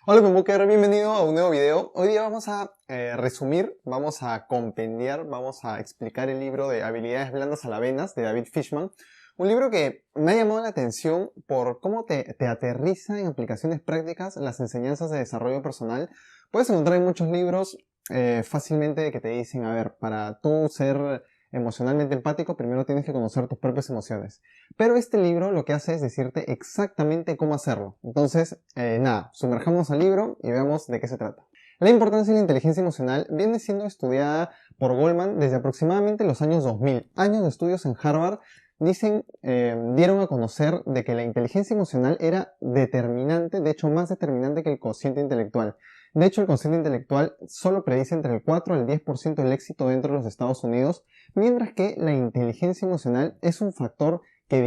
Hola Pembuker, bienvenido a un nuevo video. Hoy día vamos a resumir, vamos a compendiar, vamos a explicar el libro de Habilidades Blandas Alavenas de David Fishman. Un libro que me ha llamado la atención por cómo te aterriza en aplicaciones prácticas las enseñanzas de desarrollo personal. Puedes encontrar en muchos libros fácilmente que te dicen, a ver, para tú ser emocionalmente empático, primero tienes que conocer tus propias emociones. Pero este libro lo que hace es decirte exactamente cómo hacerlo. Entonces, nada, sumerjamos al libro y veamos de qué se trata. La importancia de la inteligencia emocional viene siendo estudiada por Goleman desde aproximadamente los años 2000. Años de estudios en Harvard dieron a conocer de que la inteligencia emocional era determinante, de hecho más determinante que el cociente intelectual. De hecho, el cociente intelectual solo predice entre el 4 al 10% del éxito dentro de los Estados Unidos, mientras que la inteligencia emocional es un factor que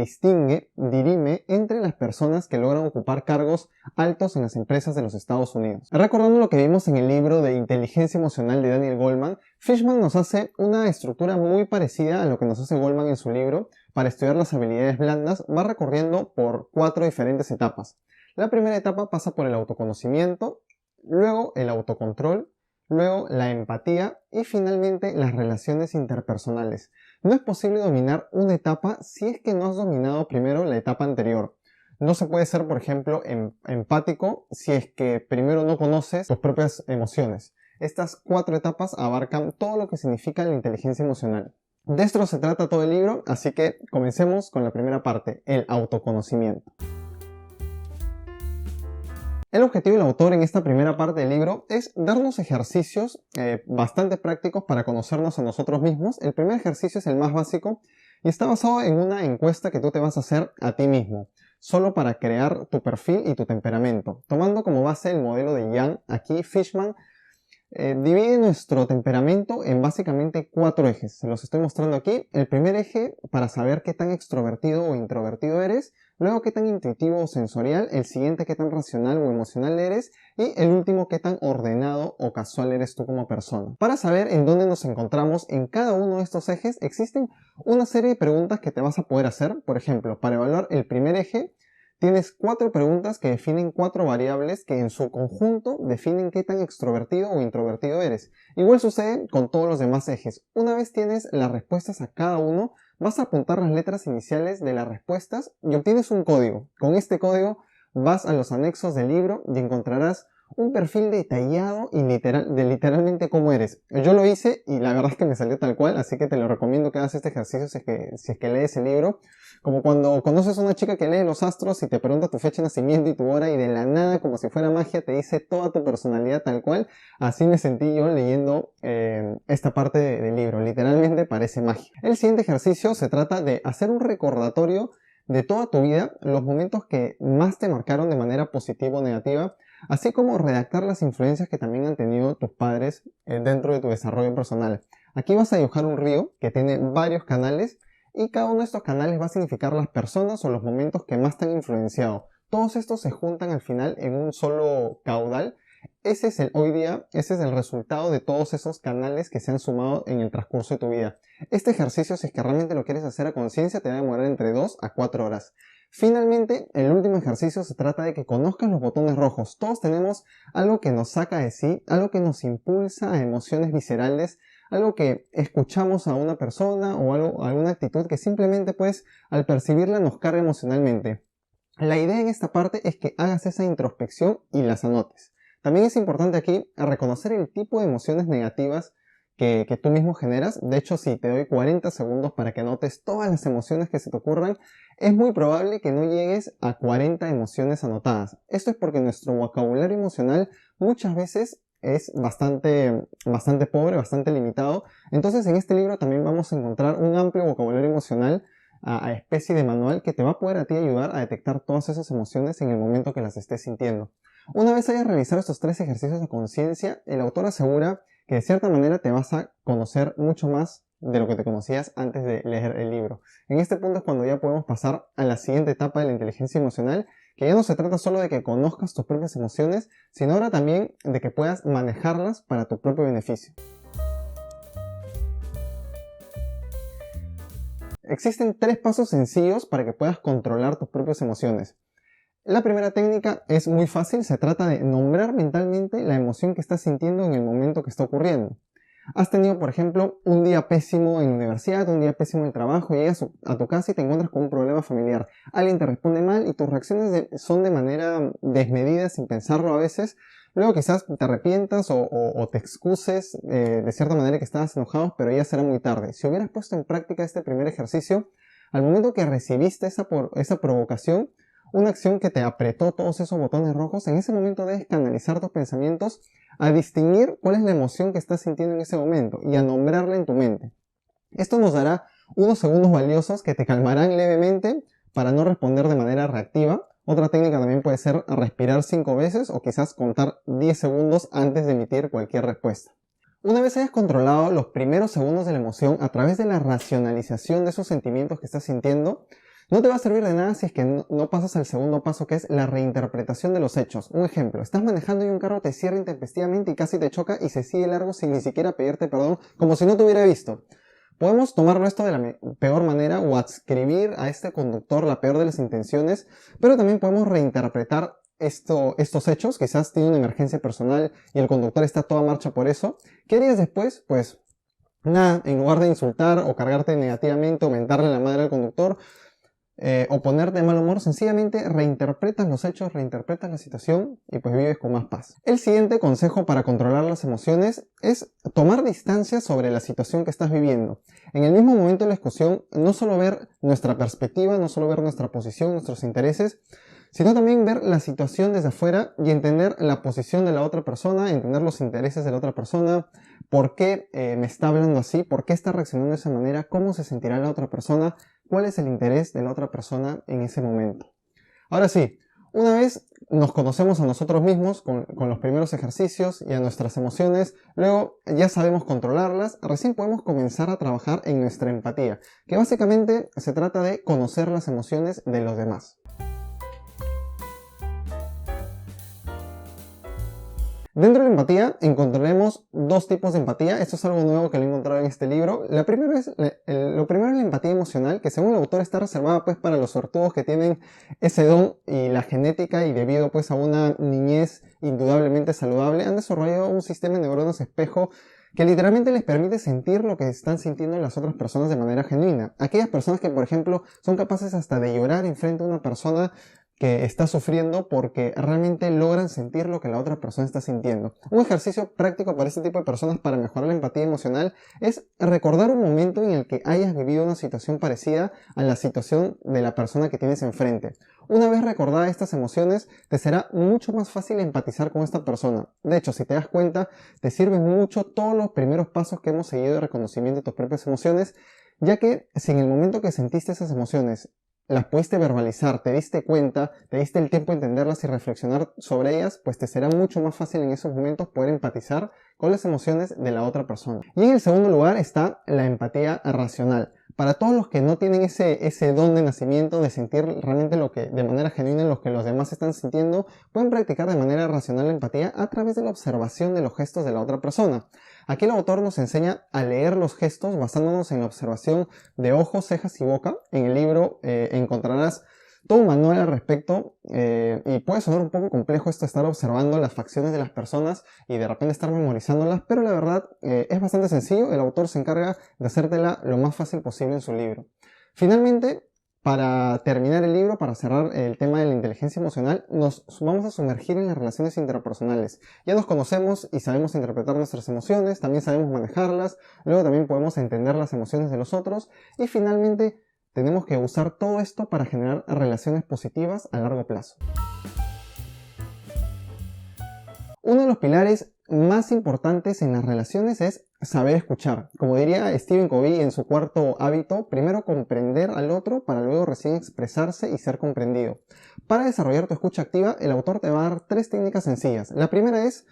dirime entre las personas que logran ocupar cargos altos en las empresas de los Estados Unidos. Recordando lo que vimos en el libro de Inteligencia Emocional de Daniel Goleman, Fishman nos hace una estructura muy parecida a lo que nos hace Goleman en su libro. Para estudiar las habilidades blandas, va recorriendo por 4 diferentes etapas. La primera etapa pasa por el autoconocimiento, luego el autocontrol, luego la empatía y finalmente las relaciones interpersonales. No es posible dominar una etapa si es que no has dominado primero la etapa anterior. No se puede ser, por ejemplo, empático si es que primero no conoces tus propias emociones. Estas 4 etapas abarcan todo lo que significa la inteligencia emocional. De esto se trata todo el libro, así que comencemos con la primera parte, el autoconocimiento. El objetivo del autor en esta primera parte del libro es darnos ejercicios bastante prácticos para conocernos a nosotros mismos. El primer ejercicio es el más básico y está basado en una encuesta que tú te vas a hacer a ti mismo, solo para crear tu perfil y tu temperamento. Tomando como base el modelo de Young, aquí Fishman divide nuestro temperamento en básicamente 4 ejes. Se los estoy mostrando aquí. El primer eje para saber qué tan extrovertido o introvertido eres. Luego qué tan intuitivo o sensorial. El siguiente qué tan racional o emocional eres. Y el último qué tan ordenado o casual eres tú como persona. Para saber en dónde nos encontramos en cada uno de estos ejes existen una serie de preguntas que te vas a poder hacer. Por ejemplo, para evaluar el primer eje, tienes 4 preguntas que definen 4 variables que en su conjunto definen qué tan extrovertido o introvertido eres. Igual sucede con todos los demás ejes. Una vez tienes las respuestas a cada uno, vas a apuntar las letras iniciales de las respuestas y obtienes un código. Con este código vas a los anexos del libro y encontrarás un perfil detallado y literalmente cómo eres. Yo lo hice y la verdad es que me salió tal cual, así que te lo recomiendo que hagas este ejercicio si es que lees el libro. Como cuando conoces a una chica que lee los astros y te pregunta tu fecha de nacimiento y tu hora y de la nada, como si fuera magia, te dice toda tu personalidad tal cual. Así me sentí yo leyendo esta parte del libro. Literalmente parece magia. El siguiente ejercicio se trata de hacer un recordatorio de toda tu vida, los momentos que más te marcaron de manera positiva o negativa, así como redactar las influencias que también han tenido tus padres dentro de tu desarrollo personal. Aquí vas a dibujar un río que tiene varios canales y cada uno de estos canales va a significar las personas o los momentos que más te han influenciado. Todos estos se juntan al final en un solo caudal. Ese es el resultado de todos esos canales que se han sumado en el transcurso de tu vida. Este ejercicio, si es que realmente lo quieres hacer a conciencia, te va a demorar entre 2 a 4 horas. Finalmente, el último ejercicio se trata de que conozcas los botones rojos. Todos tenemos algo que nos saca de sí, algo que nos impulsa a emociones viscerales, algo que escuchamos a una persona o alguna actitud que simplemente pues al percibirla nos carga emocionalmente. La idea en esta parte es que hagas esa introspección y las anotes. También es importante aquí reconocer el tipo de emociones negativas que tú mismo generas. De hecho, si te doy 40 segundos para que anotes todas las emociones que se te ocurran, es muy probable que no llegues a 40 emociones anotadas. Esto es porque nuestro vocabulario emocional muchas veces es bastante pobre, bastante limitado. Entonces en este libro también vamos a encontrar un amplio vocabulario emocional a especie de manual que te va a poder a ti ayudar a detectar todas esas emociones en el momento que las estés sintiendo. Una vez hayas realizado estos 3 ejercicios de conciencia, el autor asegura que de cierta manera te vas a conocer mucho más de lo que te conocías antes de leer el libro. En este punto es cuando ya podemos pasar a la siguiente etapa de la inteligencia emocional, que ya no se trata solo de que conozcas tus propias emociones, sino ahora también de que puedas manejarlas para tu propio beneficio. Existen 3 pasos sencillos para que puedas controlar tus propias emociones. La primera técnica es muy fácil, se trata de nombrar mentalmente la emoción que estás sintiendo en el momento que está ocurriendo. Has tenido, por ejemplo, un día pésimo en la universidad, un día pésimo en el trabajo, llegas a tu casa y te encuentras con un problema familiar. Alguien te responde mal y tus reacciones son de manera desmedida, sin pensarlo a veces. Luego quizás te arrepientas o te excuses de cierta manera que estabas enojado, pero ya será muy tarde. Si hubieras puesto en práctica este primer ejercicio, al momento que recibiste esa provocación, una acción que te apretó todos esos botones rojos, en ese momento debes canalizar tus pensamientos a distinguir cuál es la emoción que estás sintiendo en ese momento y a nombrarla en tu mente. Esto nos dará unos segundos valiosos que te calmarán levemente para no responder de manera reactiva. Otra técnica también puede ser respirar 5 veces o quizás contar 10 segundos antes de emitir cualquier respuesta. Una vez hayas controlado los primeros segundos de la emoción a través de la racionalización de esos sentimientos que estás sintiendo, no te va a servir de nada si es que no pasas al segundo paso, que es la reinterpretación de los hechos. Un ejemplo, estás manejando y un carro te cierra intempestivamente y casi te choca y se sigue largo sin ni siquiera pedirte perdón, como si no te hubiera visto. Podemos tomarlo esto de la peor manera o adscribir a este conductor la peor de las intenciones, pero también podemos reinterpretar estos hechos. Quizás tiene una emergencia personal y el conductor está a toda marcha por eso. ¿Qué harías después? Pues nada, en lugar de insultar o cargarte negativamente o mentarle la madre al conductor, o ponerte de mal humor, sencillamente reinterpretas los hechos, reinterpretas la situación y pues vives con más paz. El siguiente consejo para controlar las emociones es tomar distancia sobre la situación que estás viviendo. En el mismo momento de la discusión, no solo ver nuestra perspectiva, no solo ver nuestra posición, nuestros intereses, sino también ver la situación desde afuera y entender la posición de la otra persona, entender los intereses de la otra persona, por qué me está hablando así, por qué está reaccionando de esa manera, cómo se sentirá la otra persona, cuál es el interés de la otra persona en ese momento. Ahora sí, una vez nos conocemos a nosotros mismos con los primeros ejercicios y a nuestras emociones, luego ya sabemos controlarlas, recién podemos comenzar a trabajar en nuestra empatía, que básicamente se trata de conocer las emociones de los demás. Dentro de la empatía encontraremos dos tipos de empatía. Esto es algo nuevo que lo he encontrado en este libro. Lo primero es la empatía emocional, que según el autor está reservada pues para los sortudos que tienen ese don y la genética, y debido pues a una niñez indudablemente saludable han desarrollado un sistema de neuronas espejo que literalmente les permite sentir lo que están sintiendo las otras personas de manera genuina. Aquellas personas que, por ejemplo, son capaces hasta de llorar enfrente de una persona que está sufriendo porque realmente logran sentir lo que la otra persona está sintiendo. Un ejercicio práctico para este tipo de personas para mejorar la empatía emocional es recordar un momento en el que hayas vivido una situación parecida a la situación de la persona que tienes enfrente. Una vez recordadas estas emociones, te será mucho más fácil empatizar con esta persona. De hecho, si te das cuenta, te sirven mucho todos los primeros pasos que hemos seguido de reconocimiento de tus propias emociones, ya que si en el momento que sentiste esas emociones las pudiste verbalizar, te diste cuenta, te diste el tiempo de entenderlas y reflexionar sobre ellas, pues te será mucho más fácil en esos momentos poder empatizar con las emociones de la otra persona. Y en el segundo lugar está la empatía racional. Para todos los que no tienen ese don de nacimiento de sentir realmente de manera genuina lo que los demás están sintiendo, pueden practicar de manera racional la empatía a través de la observación de los gestos de la otra persona. Aquí el autor nos enseña a leer los gestos basándonos en la observación de ojos, cejas y boca. En el libro encontrarás todo un manual al respecto y puede sonar un poco complejo esto de estar observando las facciones de las personas y de repente estar memorizándolas, pero la verdad es bastante sencillo. El autor se encarga de hacértela lo más fácil posible en su libro. Finalmente, para terminar el libro, para cerrar el tema de la inteligencia emocional, nos vamos a sumergir en las relaciones interpersonales. Ya nos conocemos y sabemos interpretar nuestras emociones, también sabemos manejarlas, luego también podemos entender las emociones de los otros y finalmente tenemos que usar todo esto para generar relaciones positivas a largo plazo. Uno de los pilares más importantes en las relaciones es saber escuchar. Como diría Stephen Covey en su cuarto hábito, primero comprender al otro para luego recién expresarse y ser comprendido. Para desarrollar tu escucha activa, el autor te va a dar 3 técnicas sencillas. La primera es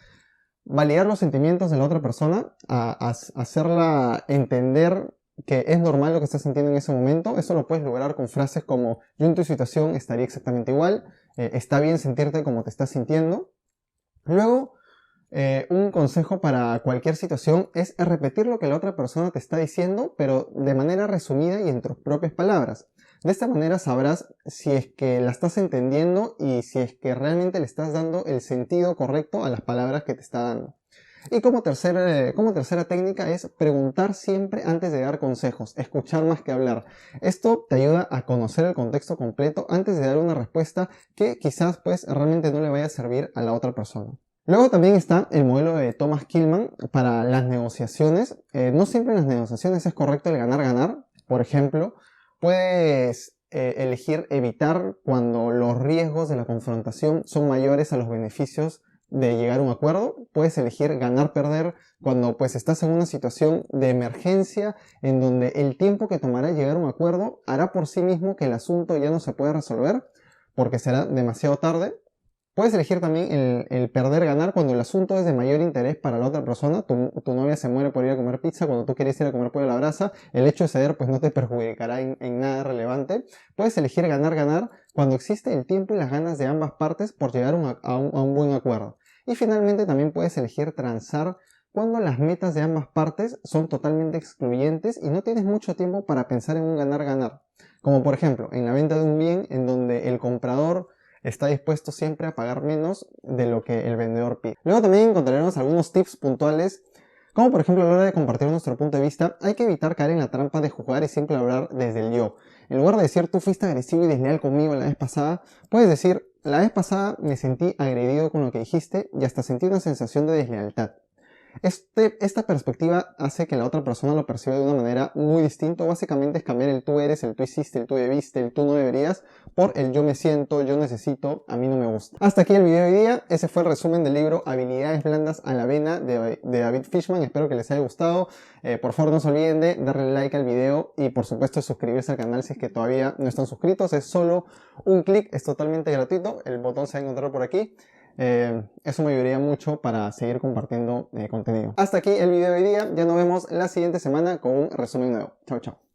validar los sentimientos de la otra persona, hacerla entender que es normal lo que estás sintiendo en ese momento. Eso lo puedes lograr con frases como: yo en tu situación estaría exactamente igual, está bien sentirte como te estás sintiendo. Luego, un consejo para cualquier situación es repetir lo que la otra persona te está diciendo, pero de manera resumida y en tus propias palabras. De esta manera sabrás si es que la estás entendiendo y si es que realmente le estás dando el sentido correcto a las palabras que te está dando. Y como tercera técnica es preguntar siempre antes de dar consejos, escuchar más que hablar. Esto te ayuda a conocer el contexto completo antes de dar una respuesta que quizás pues realmente no le vaya a servir a la otra persona. Luego también está el modelo de Thomas Kilmann para las negociaciones. No siempre en las negociaciones es correcto el ganar-ganar. Por ejemplo, puedes elegir evitar cuando los riesgos de la confrontación son mayores a los beneficios de llegar a un acuerdo. Puedes elegir ganar-perder cuando pues estás en una situación de emergencia en donde el tiempo que tomará llegar a un acuerdo hará por sí mismo que el asunto ya no se pueda resolver porque será demasiado tarde. Puedes elegir también el perder-ganar cuando el asunto es de mayor interés para la otra persona. Tu novia se muere por ir a comer pizza cuando tú quieres ir a comer pollo a la brasa. El hecho de ceder pues no te perjudicará en nada relevante. Puedes elegir ganar-ganar cuando existe el tiempo y las ganas de ambas partes por llegar a un buen acuerdo. Y finalmente también puedes elegir transar cuando las metas de ambas partes son totalmente excluyentes y no tienes mucho tiempo para pensar en un ganar-ganar. Como por ejemplo en la venta de un bien en donde el comprador está dispuesto siempre a pagar menos de lo que el vendedor pide. Luego también encontraremos algunos tips puntuales, como por ejemplo a la hora de compartir nuestro punto de vista, hay que evitar caer en la trampa de juzgar y siempre hablar desde el yo. En lugar de decir tú fuiste agresivo y desleal conmigo la vez pasada, puedes decir la vez pasada me sentí agredido con lo que dijiste y hasta sentí una sensación de deslealtad. Esta perspectiva hace que la otra persona lo perciba de una manera muy distinta. Básicamente es cambiar el tú eres, el tú hiciste, el tú debiste, el tú no deberías, por el yo me siento, yo necesito, a mí no me gusta. Hasta aquí el video de hoy día. Ese fue el resumen del libro Habilidades blandas a la avena de David Fishman. Espero que les haya gustado. Por favor no se olviden de darle like al video y por supuesto suscribirse al canal si es que todavía no están suscritos. Es solo un clic, es totalmente gratuito. El botón se va a encontrar por aquí. Eso me ayudaría mucho para seguir compartiendo contenido. Hasta aquí el video de hoy día, ya nos vemos la siguiente semana con un resumen nuevo. Chao, chao.